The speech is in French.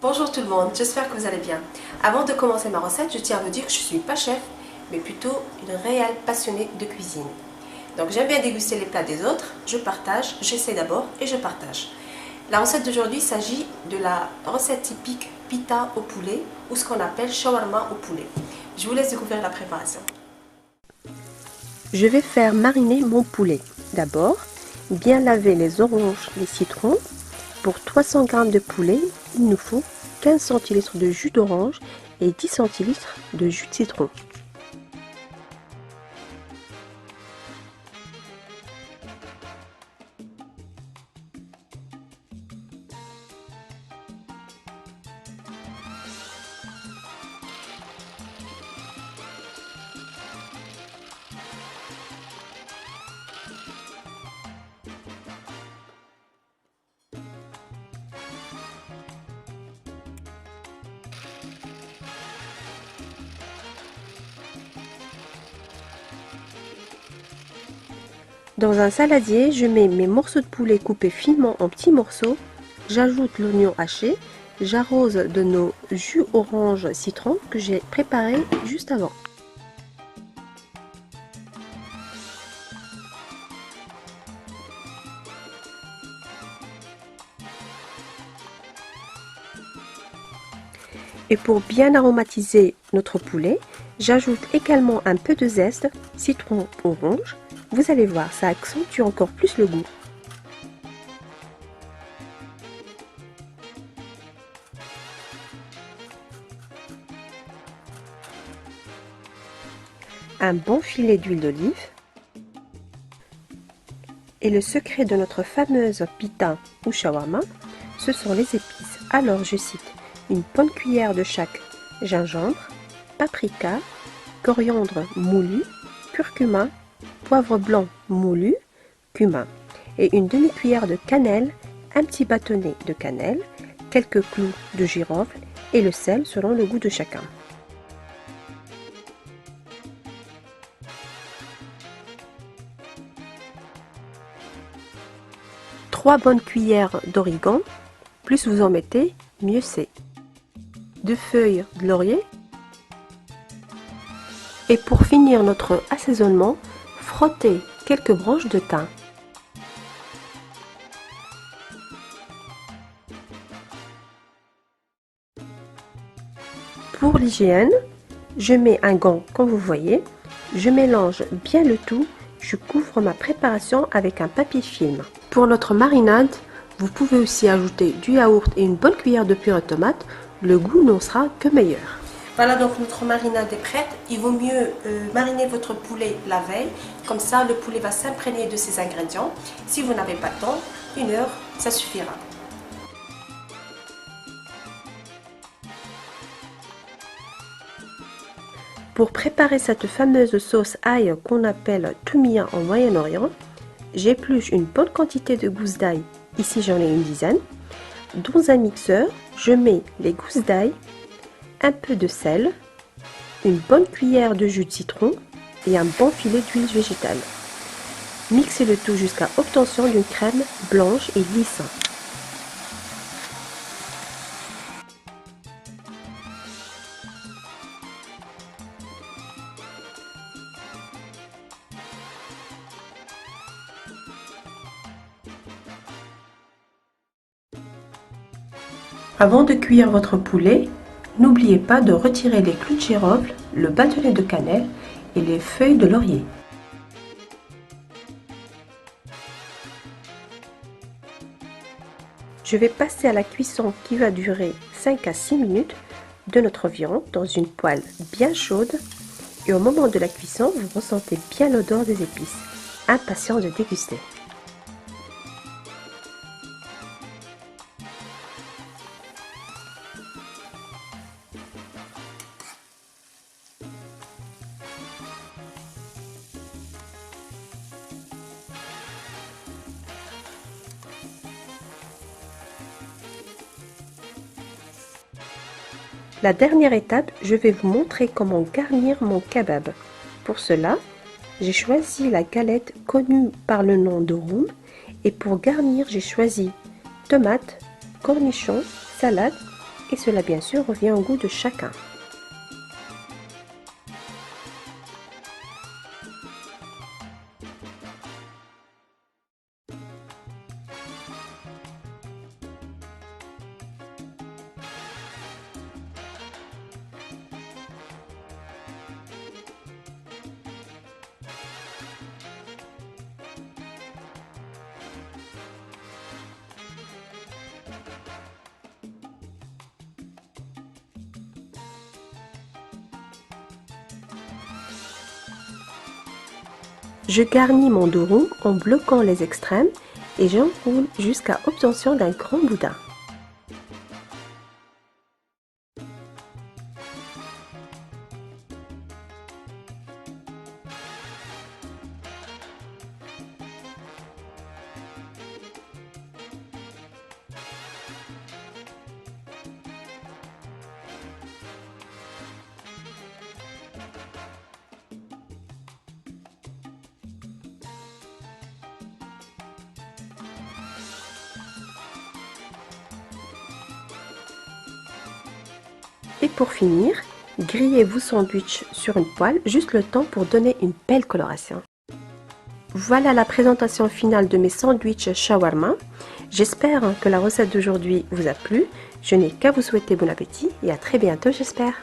Bonjour tout le monde, j'espère que vous allez bien. Avant de commencer ma recette, je tiens à vous dire que je ne suis pas chef, mais plutôt une réelle passionnée de cuisine. Donc j'aime bien déguster les plats des autres, je partage, j'essaie d'abord et je partage. La recette d'aujourd'hui s'agit de la recette typique pita au poulet ou ce qu'on appelle shawarma au poulet. Je vous laisse découvrir la préparation. Je vais faire mariner mon poulet. D'abord, bien laver les oranges, les citrons. Pour 300 g de poulet, il nous faut 15 centilitres de jus d'orange et 10 centilitres de jus de citron. Dans un saladier, je mets mes morceaux de poulet coupés finement en petits morceaux. J'ajoute l'oignon haché. J'arrose de nos jus orange citron que j'ai préparé juste avant. Et pour bien aromatiser notre poulet, j'ajoute également un peu de zeste, citron orange. Vous allez voir, ça accentue encore plus le goût. Un bon filet d'huile d'olive. Et le secret de notre fameuse pita ou shawarma, ce sont les épices. Alors je cite une bonne cuillère de chaque gingembre, paprika, coriandre moulu, curcuma, poivre blanc moulu, cumin et une demi-cuillère de cannelle, un petit bâtonnet de cannelle, quelques clous de girofle et le sel selon le goût de chacun. Trois bonnes cuillères d'origan, plus vous en mettez, mieux c'est. 2 feuilles de laurier. Et pour finir notre assaisonnement, frottez quelques branches de thym. Pour l'hygiène, je mets un gant comme vous voyez, je mélange bien le tout, je couvre ma préparation avec un papier film. Pour notre marinade, vous pouvez aussi ajouter du yaourt et une bonne cuillère de purée de tomate, le goût n'en sera que meilleur. Voilà, donc notre marinade est prête. Il vaut mieux mariner votre poulet la veille, comme ça le poulet va s'imprégner de ses ingrédients. Si vous n'avez pas de temps, 1 heure, ça suffira. Pour préparer cette fameuse sauce ail qu'on appelle toumia en Moyen-Orient, j'épluche une bonne quantité de gousses d'ail, ici j'en ai une dizaine. Dans un mixeur, je mets les gousses d'ail, un peu de sel, une bonne cuillère de jus de citron et un bon filet d'huile végétale. Mixez le tout jusqu'à obtention d'une crème blanche et lisse. Avant de cuire votre poulet, n'oubliez pas de retirer les clous de girofle, le bâtonnet de cannelle et les feuilles de laurier. Je vais passer à la cuisson qui va durer 5 à 6 minutes de notre viande dans une poêle bien chaude et au moment de la cuisson, vous ressentez bien l'odeur des épices. Impatient de déguster. La dernière étape, je vais vous montrer comment garnir mon kebab. Pour cela, j'ai choisi la galette connue par le nom de roux et pour garnir, j'ai choisi tomates, cornichons, salade et cela bien sûr revient au goût de chacun. Je garnis mon dos rond en bloquant les extrêmes et j'enroule jusqu'à obtention d'un grand boudin. Et pour finir, grillez vos sandwichs sur une poêle, juste le temps pour donner une belle coloration. Voilà la présentation finale de mes sandwichs shawarma. J'espère que la recette d'aujourd'hui vous a plu. Je n'ai qu'à vous souhaiter bon appétit et à très bientôt j'espère.